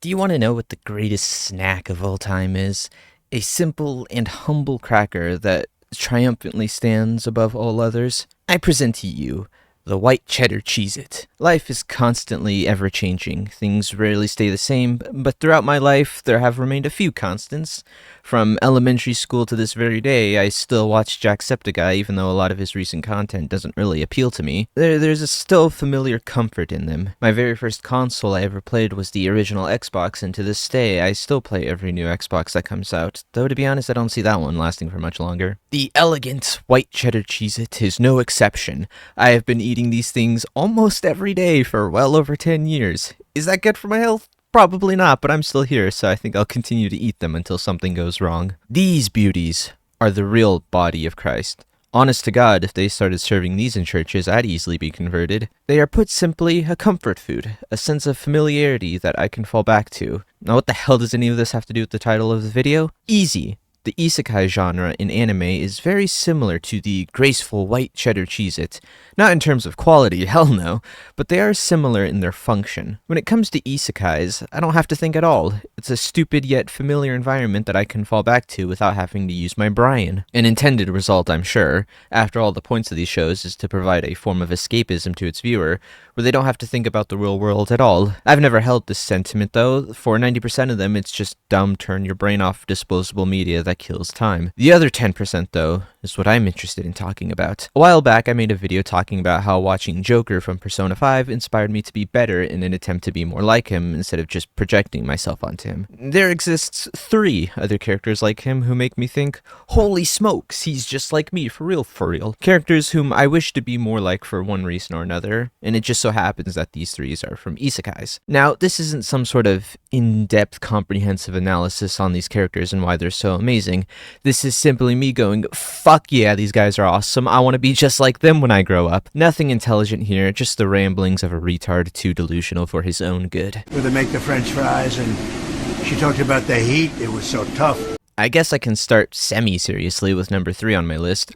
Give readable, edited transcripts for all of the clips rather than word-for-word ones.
Do you want to know what the greatest snack of all time is? A simple and humble cracker that triumphantly stands above all others? I present to you the white cheddar Cheez-It. Life is constantly ever-changing. Things rarely stay the same, but throughout my life, there have remained a few constants. From elementary school to this very day, I still watch Jacksepticeye, even though a lot of his recent content doesn't really appeal to me. There's a still familiar comfort in them. My very first console I ever played was the original Xbox, and to this day, I still play every new Xbox that comes out, though to be honest, I don't see that one lasting for much longer. The elegant white cheddar Cheez-It is no exception. I have been eating these things almost every day for well over 10 years. Is that good for my health? Probably not, but I'm still here, so I think I'll continue to eat them until something goes wrong. These beauties are the real body of Christ. Honest to God, if they started serving these in churches, I'd easily be converted. They are, put simply, a comfort food, a sense of familiarity that I can fall back to. Now what the hell does any of this have to do with the title of the video? Easy. The Isekai genre in anime is very similar to the graceful white cheddar Cheez-It. Not in terms of quality, hell no, but they are similar in their function. When it comes to isekais, I don't have to think at all. It's a stupid yet familiar environment that I can fall back to without having to use my brain. An intended result, I'm sure. After all, the points of these shows is to provide a form of escapism to its viewer, where they don't have to think about the real world at all. I've never held this sentiment though. For 90% of them, it's just dumb turn your brain off disposable media that kills time. The other 10% though, is what I'm interested in talking about. A while back, I made a video talking about how watching Joker from Persona 5 inspired me to be better in an attempt to be more like him instead of just projecting myself onto him. There exists 3 other characters like him who make me think, holy smokes, he's just like me, for real, for real. Characters whom I wish to be more like for one reason or another, and it just so happens that these 3 are from isekais. Now, this isn't some sort of in-depth comprehensive analysis on these characters and why they're so amazing. This is simply me going, fuck yeah, these guys are awesome, I want to be just like them when I grow up. Nothing intelligent here, just the ramblings of a retard too delusional for his own good. Where they make the french fries, and she talked about the heat, it was so tough. I guess I can start semi-seriously with number 3 on my list.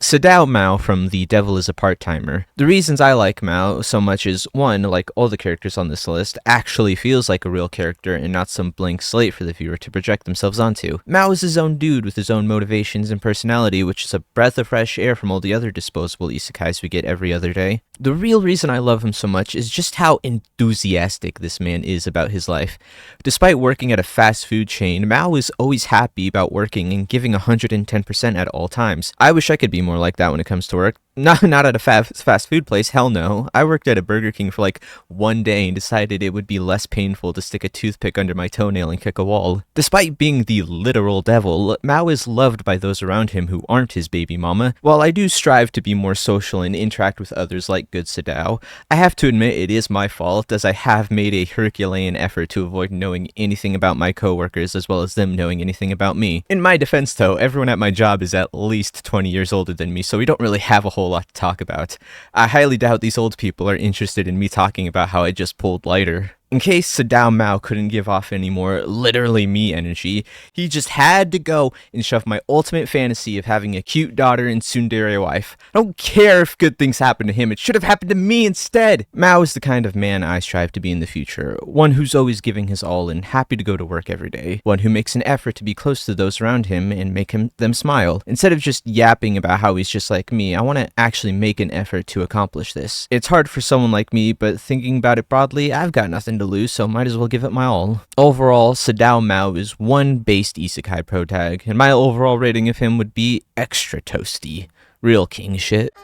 Sadao Mao from The Devil is a Part-Timer. The reasons I like Mao so much is, 1, like all the characters on this list, actually feels like a real character and not some blank slate for the viewer to project themselves onto. Mao is his own dude with his own motivations and personality, which is a breath of fresh air from all the other disposable isekais we get every other day. The real reason I love him so much is just how enthusiastic this man is about his life. Despite working at a fast food chain, Mao is always happy about working and giving 110% at all times. I wish I could be more like that when it comes to work. Not at a fast food place, hell no. I worked at a Burger King for like 1 day and decided it would be less painful to stick a toothpick under my toenail and kick a wall. Despite being the literal devil, Mao is loved by those around him who aren't his baby mama. While I do strive to be more social and interact with others like good Sadao, I have to admit it is my fault, as I have made a Herculean effort to avoid knowing anything about my coworkers as well as them knowing anything about me. In my defense though, everyone at my job is at least 20 years older than me, so we don't really have a whole lot to talk about. I highly doubt these old people are interested in me talking about how I just pulled lighter. In case Sadao Mao couldn't give off any more literally me energy, he just had to go and shove my ultimate fantasy of having a cute daughter and tsundere wife. I don't care if good things happen to him, it should have happened to me instead. Mao is the kind of man I strive to be in the future, one who's always giving his all and happy to go to work every day, one who makes an effort to be close to those around him and make them smile. Instead of just yapping about how he's just like me, I want to actually make an effort to accomplish this. It's hard for someone like me, but thinking about it broadly, I've got nothing to lose, so might as well give it my all. Overall, Sadao Mao is one based isekai protag, and my overall rating of him would be extra toasty. Real king shit.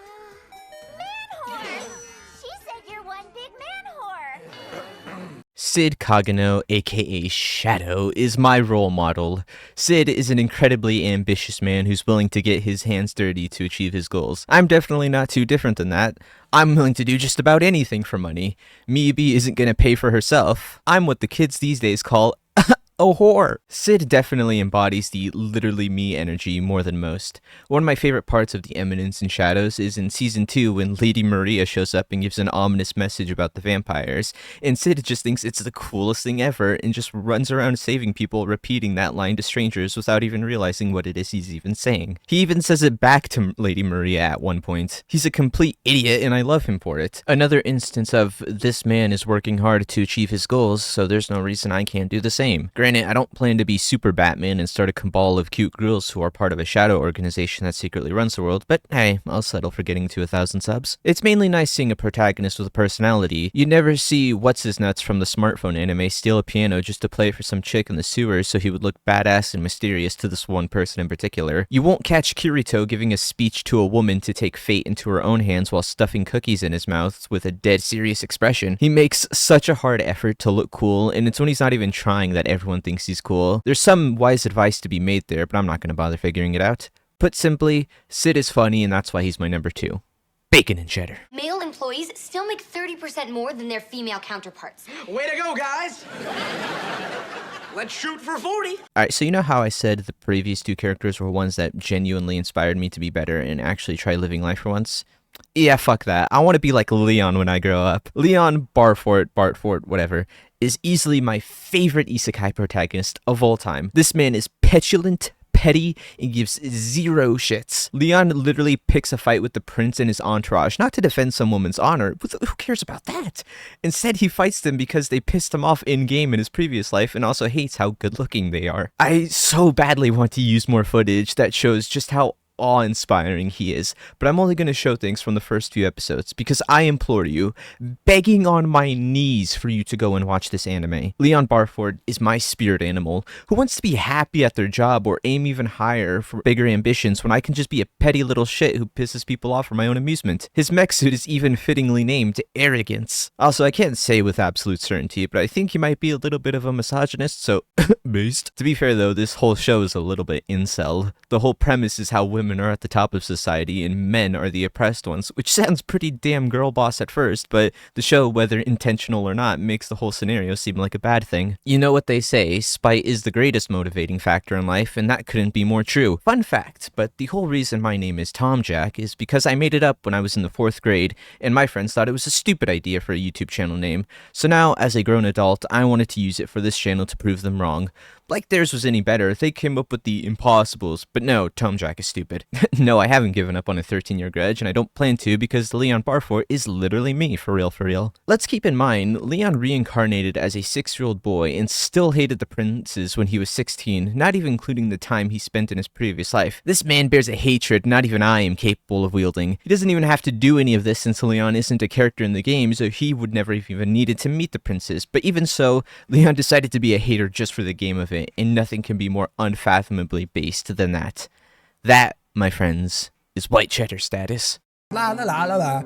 Sid Kagano, aka Shadow, is my role model. Sid is an incredibly ambitious man who's willing to get his hands dirty to achieve his goals. I'm definitely not too different than that. I'm willing to do just about anything for money. Miyabi isn't gonna pay for herself. I'm what the kids these days call a whore. Sid definitely embodies the literally me energy more than most. One of my favorite parts of the Eminence and Shadows is in season 2 when Lady Maria shows up and gives an ominous message about the vampires, and Sid just thinks it's the coolest thing ever and just runs around saving people, repeating that line to strangers without even realizing what it is he's even saying. He even says it back to Lady Maria at one point. He's a complete idiot and I love him for it. Another instance of this man is working hard to achieve his goals, so there's no reason I can't do the same. Granted, I don't plan to be super Batman and start a cabal of cute girls who are part of a shadow organization that secretly runs the world, but hey, I'll settle for getting to 1,000 subs. It's mainly nice seeing a protagonist with a personality. You never see What's-His-Nuts from the smartphone anime steal a piano just to play it for some chick in the sewers so he would look badass and mysterious to this one person in particular. You won't catch Kirito giving a speech to a woman to take fate into her own hands while stuffing cookies in his mouth with a dead serious expression. He makes such a hard effort to look cool, and it's when he's not even trying that everyone thinks he's cool. There's some wise advice to be made there, but I'm not going to bother figuring it out. Put simply, Sid is funny and that's why he's my number 2. Bacon and cheddar. Male employees still make 30% more than their female counterparts. Way to go, guys! Let's shoot for 40! Alright, so you know how I said the previous 2 characters were ones that genuinely inspired me to be better and actually try living life for once? Yeah, fuck that. I want to be like Leon when I grow up. Leon Barfort, whatever, is easily my favorite isekai protagonist of all time. This man is petulant, petty, and gives zero shits. Leon literally picks a fight with the prince and his entourage, not to defend some woman's honor. Who cares about that? Instead, he fights them because they pissed him off in-game in his previous life and also hates how good-looking they are. I so badly want to use more footage that shows just how awe-inspiring he is, but I'm only going to show things from the first few episodes because I implore you, begging on my knees for you to go and watch this anime. Leon Barford is my spirit animal who wants to be happy at their job or aim even higher for bigger ambitions when I can just be a petty little shit who pisses people off for my own amusement. His mech suit is even fittingly named Arrogance. Also, I can't say with absolute certainty, but I think he might be a little bit of a misogynist, so based. To be fair though, this whole show is a little bit incel. The whole premise is how women are at the top of society and men are the oppressed ones, which sounds pretty damn girl boss at first, but the show, whether intentional or not, makes the whole scenario seem like a bad thing. You know what they say, spite is the greatest motivating factor in life, and that couldn't be more true. Fun fact, but the whole reason my name is Tom Jack is because I made it up when I was in the 4th grade, and my friends thought it was a stupid idea for a YouTube channel name. So now, as a grown adult, I wanted to use it for this channel to prove them wrong. Like theirs was any better, they came up with the impossibles, but no, Tom Jack is stupid. No, I haven't given up on a 13-year grudge, and I don't plan to because Leon Barfort is literally me, for real, for real. Let's keep in mind, Leon reincarnated as a 6-year-old boy and still hated the princes when he was 16, not even including the time he spent in his previous life. This man bears a hatred not even I am capable of wielding. He doesn't even have to do any of this since Leon isn't a character in the game, so he would never have even needed to meet the princes. But even so, Leon decided to be a hater just for the game of it, and nothing can be more unfathomably based than that. That, my friends, is white cheddar status. La la la la la.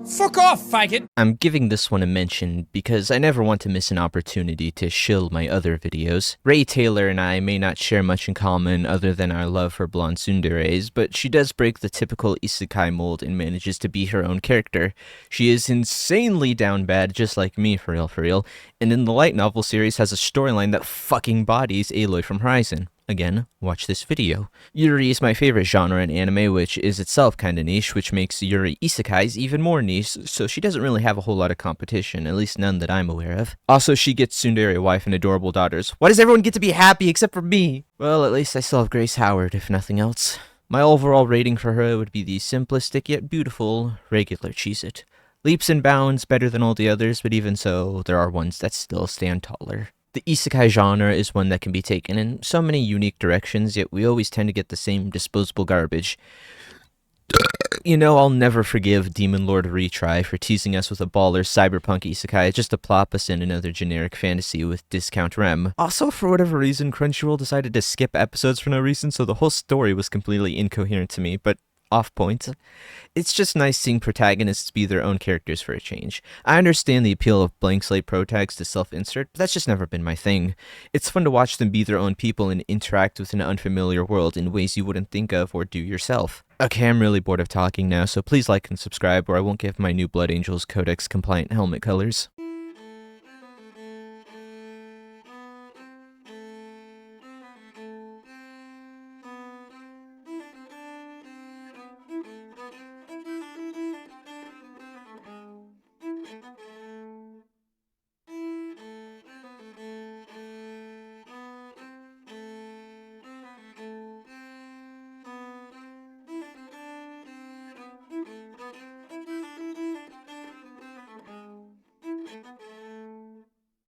Fuck off, faggot! I'm giving this one a mention because I never want to miss an opportunity to shill my other videos. Ray Taylor and I may not share much in common other than our love for blonde tsunderes, but she does break the typical isekai mold and manages to be her own character. She is insanely down bad, just like me, for real, and in the light novel series has a storyline that fucking bodies Aloy from Horizon. Again, watch this video. Yuri is my favorite genre in anime, which is itself kinda niche, which makes Yuri isekais even more niche, so she doesn't really have a whole lot of competition, at least none that I'm aware of. Also, she gets tsundere wife and adorable daughters. Why does everyone get to be happy except for me? Well, at least I still have Grace Howard, if nothing else. My overall rating for her would be the simplistic yet beautiful, regular Cheez-It. Leaps and bounds better than all the others, but even so, there are ones that still stand taller. The isekai genre is one that can be taken in so many unique directions, yet we always tend to get the same disposable garbage. You know, I'll never forgive Demon Lord Retry for teasing us with a baller cyberpunk isekai just to plop us in another generic fantasy with discount rem. Also, for whatever reason, Crunchyroll decided to skip episodes for no reason, so the whole story was completely incoherent to me, but off point. It's just nice seeing protagonists be their own characters for a change. I understand the appeal of blank slate protags to self-insert, but that's just never been my thing. It's fun to watch them be their own people and interact with an unfamiliar world in ways you wouldn't think of or do yourself. Okay, I'm really bored of talking now, so please like and subscribe or I won't give my new Blood Angels Codex compliant helmet colors.